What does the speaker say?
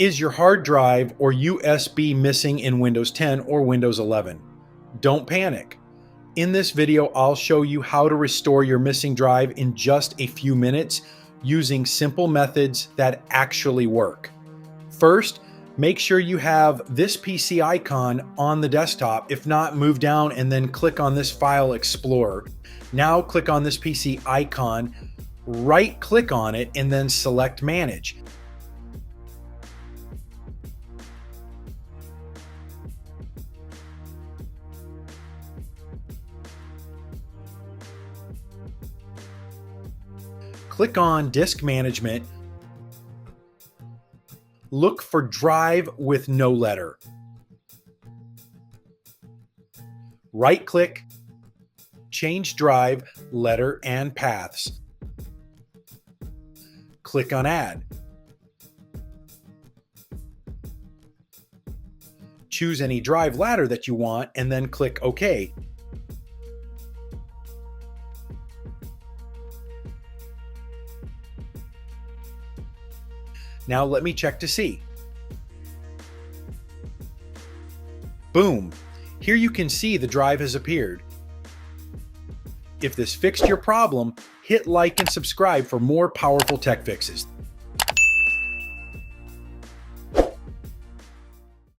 Is your hard drive or USB missing in Windows 10 or Windows 11? Don't panic. In this video, I'll show you how to restore your missing drive in just a few minutes using simple methods that actually work. First, make sure you have this PC icon on the desktop. If not, move down and then click on this File Explorer. Now click on this PC icon, right-click on it, and then select Manage. Click on Disk Management. Look for Drive with no letter. Right-click, change drive, letter, and paths. Click on Add. Choose any drive ladder that you want and then click OK. Now let me check to see. Boom! Here you can see the drive has appeared. If this fixed your problem, hit like and subscribe for more powerful tech fixes.